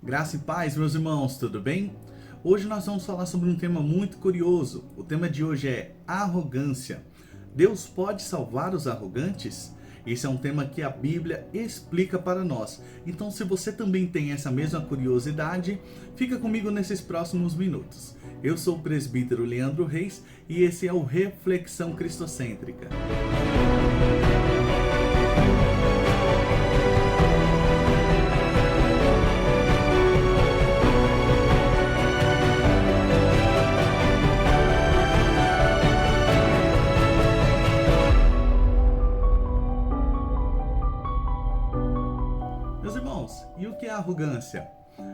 Graça e paz, meus irmãos, tudo bem? Hoje nós vamos falar sobre um tema muito curioso. O tema de hoje é arrogância. Deus pode salvar os arrogantes? Esse é um tema que a Bíblia explica para nós. Então, se você também tem essa mesma curiosidade, fica comigo nesses próximos minutos. Eu sou o presbítero Leandro Reis e esse é o Reflexão Cristocêntrica. Meus irmãos, e o que é arrogância?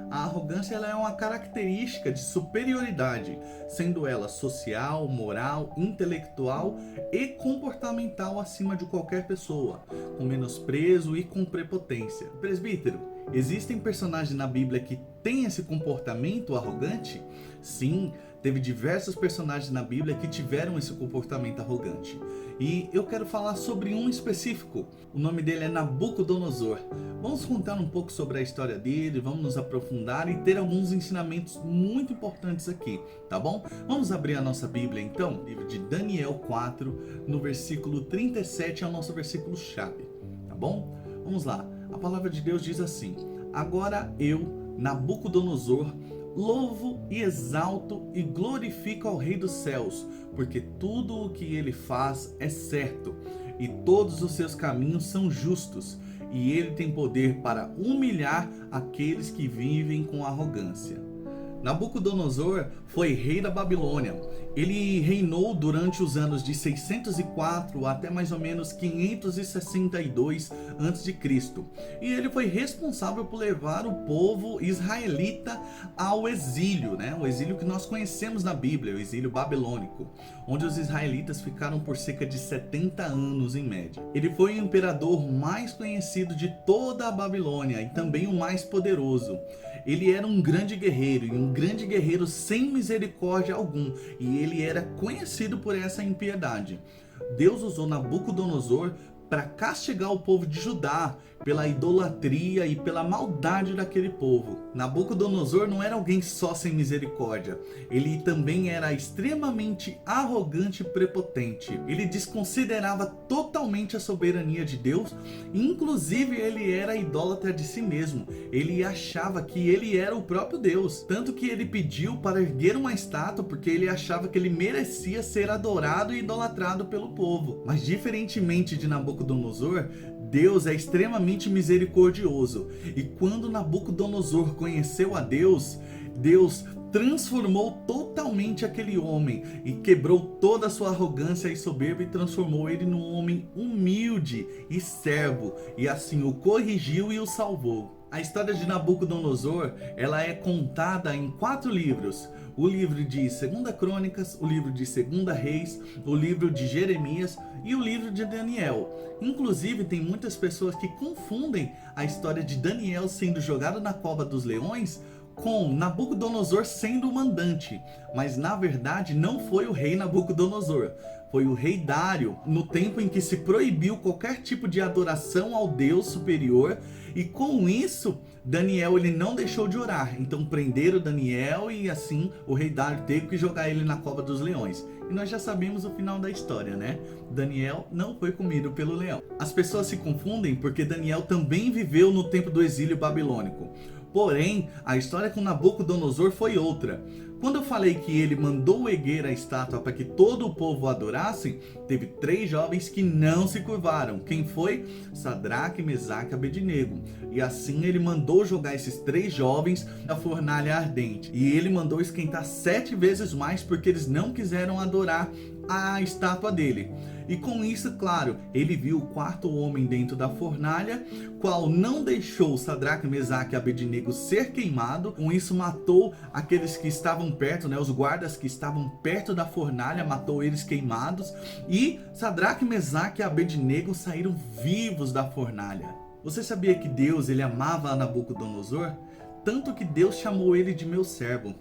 A arrogância ela é uma característica de superioridade, sendo ela social, moral, intelectual e comportamental acima de qualquer pessoa, com menosprezo e com prepotência. Presbítero, existem personagens na Bíblia que têm esse comportamento arrogante? Sim, teve diversos personagens na Bíblia que tiveram esse comportamento arrogante. E eu quero falar sobre um específico. O nome dele é Nabucodonosor. Vamos contar um pouco sobre a história dele, vamos nos aprofundar e ter alguns ensinamentos muito importantes aqui, tá bom? Vamos abrir a nossa Bíblia então, livro de Daniel 4, no versículo 37 é o nosso versículo chave, tá bom? Vamos lá, a palavra de Deus diz assim: Agora eu, Nabucodonosor, louvo e exalto e glorifico ao Rei dos céus, porque tudo o que ele faz é certo, e todos os seus caminhos são justos, e ele tem poder para humilhar aqueles que vivem com arrogância. Nabucodonosor foi rei da Babilônia. Ele reinou durante os anos de 604 até mais ou menos 562 a.C. E ele foi responsável por levar o povo israelita ao exílio, o exílio que nós conhecemos na Bíblia, o exílio babilônico, onde os israelitas ficaram por cerca de 70 anos em média. Ele foi o imperador mais conhecido de toda a Babilônia e também o mais poderoso. Ele era um grande guerreiro, e um grande guerreiro sem misericórdia algum, e ele era conhecido por essa impiedade. Deus usou Nabucodonosor para castigar o povo de Judá pela idolatria e pela maldade daquele povo. Nabucodonosor não era alguém só sem misericórdia, ele também era extremamente arrogante e prepotente. Ele desconsiderava totalmente a soberania de Deus, inclusive ele era idólatra de si mesmo. Ele achava que ele era o próprio Deus, tanto que ele pediu para erguer uma estátua porque ele achava que ele merecia ser adorado e idolatrado pelo povo. Mas diferentemente de Nabucodonosor, Deus é extremamente misericordioso, e quando Nabucodonosor conheceu a Deus, Deus transformou totalmente aquele homem e quebrou toda a sua arrogância e soberba e transformou ele num homem humilde e servo, e assim o corrigiu e o salvou. A história de Nabucodonosor, ela é contada em 4 livros. O livro de 2 Crônicas, o livro de 2 Reis, o livro de Jeremias e o livro de Daniel. Inclusive, tem muitas pessoas que confundem a história de Daniel sendo jogado na cova dos leões com Nabucodonosor sendo o mandante. Mas na verdade não foi o rei Nabucodonosor, foi o rei Dário, no tempo em que se proibiu qualquer tipo de adoração ao Deus superior, e com isso Daniel ele não deixou de orar. Então prenderam Daniel e assim o rei Dário teve que jogar ele na cova dos leões. E nós já sabemos o final da história, Daniel não foi comido pelo leão. As pessoas se confundem porque Daniel também viveu no tempo do exílio babilônico. Porém, a história com Nabucodonosor foi outra. Quando eu falei que ele mandou erguer a estátua para que todo o povo adorasse, teve 3 jovens que não se curvaram. Quem foi? Sadraque, Mesaque e Abednego. E assim ele mandou jogar esses 3 jovens na fornalha ardente. E ele mandou esquentar 7 vezes mais porque eles não quiseram adorar a estátua dele. E com isso, claro, ele viu o 4º homem dentro da fornalha, qual não deixou Sadraque, Mesaque e Abednego ser queimado. Com isso matou aqueles que estavam perto, os guardas que estavam perto da fornalha, matou eles queimados. E Sadraque, Mesaque e Abednego saíram vivos da fornalha. Você sabia que Deus ele amava a Nabucodonosor? Tanto que Deus chamou ele de meu servo.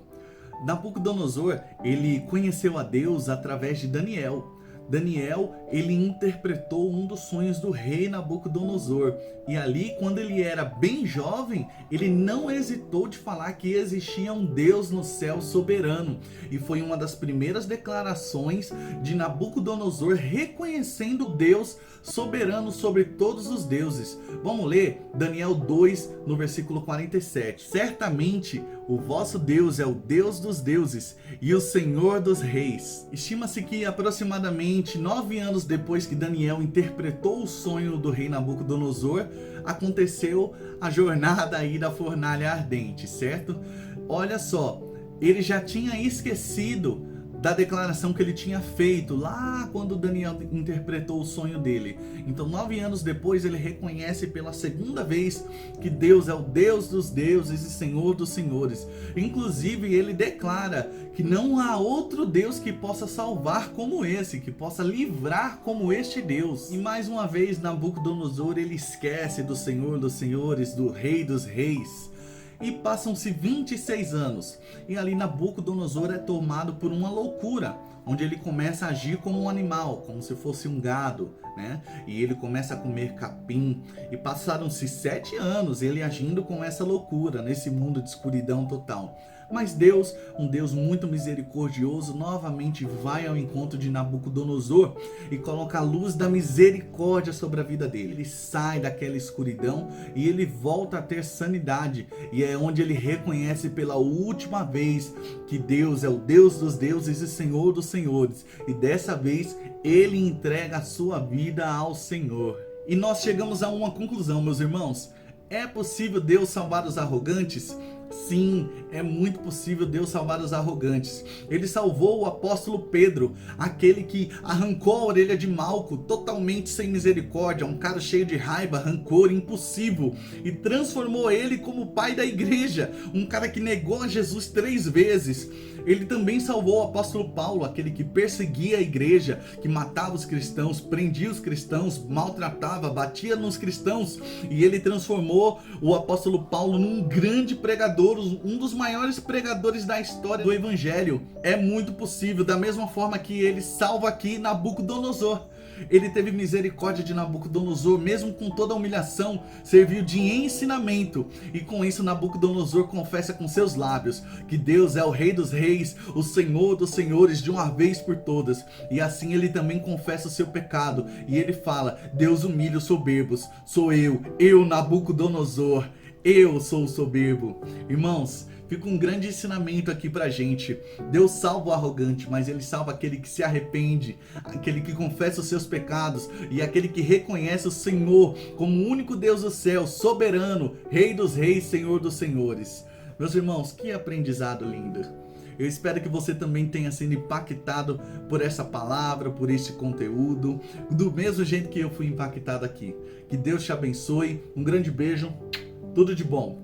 Nabucodonosor ele conheceu a Deus através de Daniel. Daniel, ele interpretou um dos sonhos do rei Nabucodonosor. E ali, quando ele era bem jovem, ele não hesitou de falar que existia um Deus no céu soberano. E foi uma das primeiras declarações de Nabucodonosor reconhecendo Deus soberano sobre todos os deuses. Vamos ler Daniel 2, no versículo 47. Certamente o vosso Deus é o Deus dos deuses e o Senhor dos reis. Estima-se que aproximadamente 9 anos depois que Daniel interpretou o sonho do rei Nabucodonosor, aconteceu a jornada aí da fornalha ardente, certo? Olha só, ele já tinha esquecido da declaração que ele tinha feito lá quando Daniel interpretou o sonho dele. Então 9 anos depois ele reconhece pela segunda vez que Deus é o Deus dos deuses e Senhor dos senhores. Inclusive ele declara que não há outro Deus que possa salvar como esse, que possa livrar como este Deus. E mais uma vez Nabucodonosor ele esquece do Senhor dos senhores, do Rei dos reis. E passam-se 26 anos, e ali Nabucodonosor é tomado por uma loucura, onde ele começa a agir como um animal, como se fosse um gado, né? E ele começa a comer capim, e passaram-se 7 anos ele agindo com essa loucura, nesse mundo de escuridão total. Mas Deus, um Deus muito misericordioso, novamente vai ao encontro de Nabucodonosor e coloca a luz da misericórdia sobre a vida dele. Ele sai daquela escuridão e ele volta a ter sanidade. E é onde ele reconhece pela última vez que Deus é o Deus dos deuses e Senhor dos senhores. E dessa vez ele entrega a sua vida ao Senhor. E nós chegamos a uma conclusão, meus irmãos. É possível Deus salvar os arrogantes? Sim, é muito possível Deus salvar os arrogantes. Ele salvou o apóstolo Pedro, aquele que arrancou a orelha de Malco, totalmente sem misericórdia, um cara cheio de raiva, rancor, impossível, e transformou ele como pai da igreja, um cara que negou a Jesus 3 vezes. Ele também salvou o apóstolo Paulo, aquele que perseguia a igreja, que matava os cristãos, prendia os cristãos, maltratava, batia nos cristãos, e ele transformou o apóstolo Paulo num grande pregador, um dos maiores pregadores da história do evangelho. É muito possível, da mesma forma que ele salva aqui Nabucodonosor. Ele teve misericórdia de Nabucodonosor, mesmo com toda a humilhação, serviu de ensinamento. E com isso Nabucodonosor confessa com seus lábios que Deus é o Rei dos reis, o Senhor dos senhores, de uma vez por todas. E assim ele também confessa o seu pecado. E ele fala: Deus humilha os soberbos, sou eu Nabucodonosor. Eu sou o soberbo. Irmãos, fica um grande ensinamento aqui pra gente. Deus salva o arrogante, mas ele salva aquele que se arrepende, aquele que confessa os seus pecados e aquele que reconhece o Senhor como o único Deus do céu, soberano, Rei dos reis, Senhor dos senhores. Meus irmãos, que aprendizado lindo. Eu espero que você também tenha sido impactado por essa palavra, por este conteúdo, do mesmo jeito que eu fui impactado aqui. Que Deus te abençoe, um grande beijo, tudo de bom.